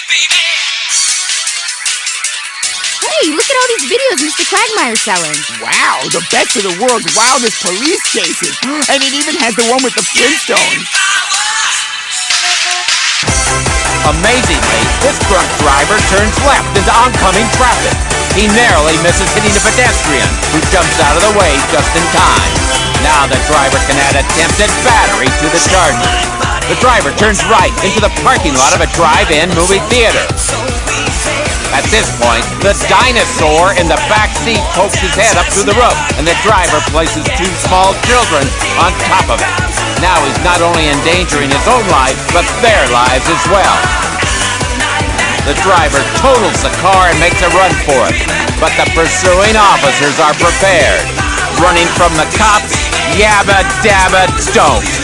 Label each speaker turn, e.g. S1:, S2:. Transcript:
S1: Hey, look at all these videos Mr. Quagmire's selling.
S2: Wow, the best of the world's wildest police chases. And it even has the one with the Flintstones.
S3: Amazingly, this drunk driver turns left into oncoming traffic. He narrowly misses hitting a pedestrian, who jumps out of the way just in time. Now the driver can add attempted battery to the charges. The driver turns right into the parking lot of a drive-in movie theater. At this point, the dinosaur in the back seat pokes his head up through the roof, and the driver places two small children on top of it. Now he's not only endangering his own life, but their lives as well. The driver totals the car and makes a run for it, but the pursuing officers are prepared. Running from the cops? Yabba dabba don't.